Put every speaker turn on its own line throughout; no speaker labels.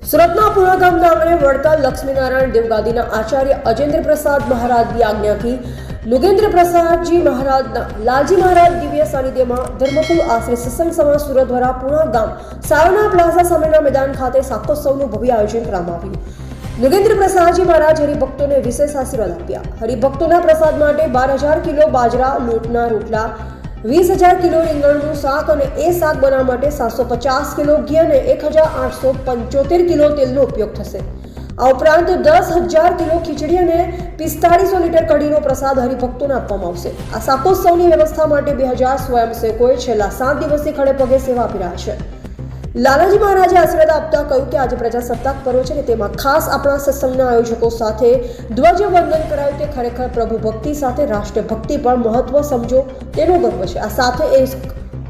સુરતના પુણાગામના આંગણે વડતાલ લક્ષ્મીનારાયણ દેવગાદીના આચાર્ય અજેન્દ્ર પ્રસાદ મહારાજની આજ્ઞાથી નુગેન્દ્ર પ્રસાદજી મહારાજના લાલજી મહારાજ દિવ્ય સાનિધ્યમાં ધર્મકુલ આશ્રય સત્સંગ સમાજ સુરત દ્વારા પુણાગામ સાવના પ્લાઝા સામેના મેદાન ખાતે શાકોત્સવનું ભવ્ય આયોજન કરવામાં આવ્યું। નુગેન્દ્ર પ્રસાદજી મહારાજ હરિભક્તોને વિશેષ આશીર્વાદ આપ્યા। હરિભક્તોના પ્રસાદ માટે 12,000 કિલો બાજરા લોટના રોટલા, 20,000 કિલો રીંગણનું શાક અને એ શાક બનાવવા માટે 750 કિલો ઘી અને 1,875 કિલો તેલનો ઉપયોગ થશે। આ ઉપરાંત 10,000 કિલો ખીચડી અને 4500 લીટર કઢીનો પ્રસાદ હરિભક્તોને આપવામાં આવશે। આ શાકોત્સવની વ્યવસ્થા માટે 2000 સ્વયંસેવકોએ છેલ્લા 7 દિવસથી ખડે પગે સેવા આપી રહ્યા છે। લાલાજી મહારાજે આશીર્વાદ આપતા કહ્યું કે આજે પ્રજાસત્તાક પર્વ છે ને તેમાં ખાસ આપણા સત્સંગના આયોજકો સાથે ધ્વજવંદન કરાયું તે ખરેખર પ્રભુ ભક્તિ સાથે રાષ્ટ્ર ભક્તિ પણ મહત્વ સમજો તેનો ગર્વ છે। આ સાથે એ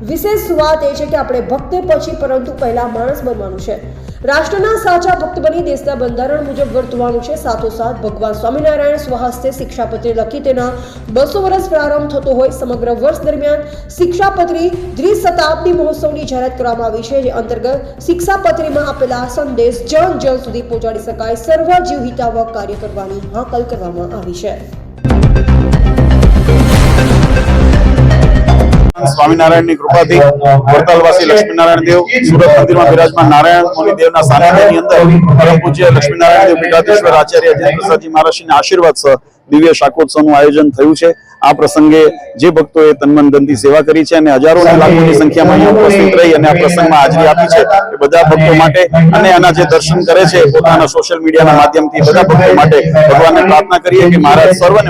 વિશેષ વાત એ છે કે આપણે ભક્ત પછી પરંતુ પહેલા માણસ બનવાનું છે। રાષ્ટ્રના સાચા ભક્ત બની દેશના બંધારણ મુજબ વર્તવાનું છે। સાથોસાથ ભગવાન સ્વામિનારાયણ સ્વહસ્તે શિક્ષાપત્રી લખી તેના 200 વર્ષ પ્રારંભ થતો હોય સમગ્ર વર્ષ દરમિયાન શિક્ષાપત્રી દ્વિશતાબ્દી મહોત્સવની જાહેરાત કરવામાં આવી છે, જે અંતર્ગત શિક્ષાપત્રીમાં આપેલા સંદેશ જન જન સુધી પહોંચાડી શકાય સર્વ જીવ હિતાવહ કાર્ય કરવાની હાકલ કરવામાં આવી છે।
સ્વામિનારાયણની કૃપાથી વડતાલવાસી લક્ષ્મીનારાયણ દેવ સુરત મંદિરમાં બિરાજમાન નારાયણ મુનિ દેવના સાનિધ્યની અંદર પરમ પૂજ્ય લક્ષ્મીનારાયણ દેવ પીઠાધીશ્વર આચાર્ય અજેન્દ્ર પ્રસાદજી મહારાજના આશીર્વાદ સહ દિવ્ય શાકોત્સવનું આયોજન થયું છે। આ પ્રસંગે જે ભક્તોએ તનમન ધનથી સેવા કરી છે અને હજારોની લાખોની સંખ્યામાં અહીંયા ઉપસ્થિત રહી અને આ પ્રસંગમાં હાજરી આપી છે એ બધા ભક્તો માટે અને આના જે દર્શન કરે છે પોતાના સોશિયલ મીડિયાના માધ્યમથી બધા ભક્તો માટે ભગવાનને પ્રાર્થના કરીએ કે મહારાજ સર્વનું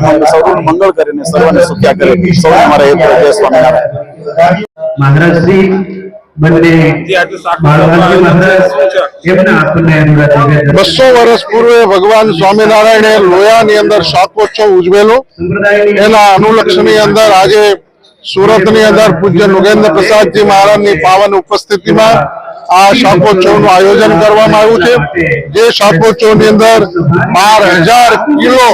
મંગળ કરે અને સર્વને સુખ્યા કરે। સૌને અમારા હેતુ જય સ્વામિનારાયણ।
મહારાજ શ્રી બંને
200 વર્ષ પૂર્વે ભગવાન સ્વામિનારાયણે લોયાની અંદર શાકોત્સવ ઉજવેલો, એના અનુલક્ષની અંદર આજે સુરતની અંદર પૂજ્ય નુગેન્દ્ર પ્રસાદજી મહારાજની પાવન ઉપસ્થિતિમાં આ શાકોત્સવનું આયોજન કરવામાં આવ્યું છે। જે શાકોત્સવની અંદર 12,000 કિલો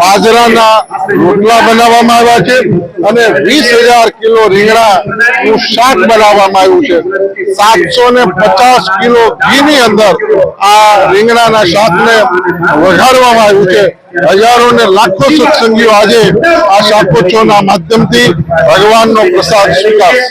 બાજરાના રોટલા બનાવવામાં આવ્યા છે અને 20,000 કિલો રીંગણાનું શાક બનાવવામાં આવ્યું છે। 750 કિલો ઘીની અંદર આ રીંગણાના શાકને વઘારવામાં આવ્યું છે। હજારો ને લાખો સત્સંગીઓ આજે આ શાકોત્સવના માધ્યમથી ભગવાનનો પ્રસાદ સ્વીકારશે।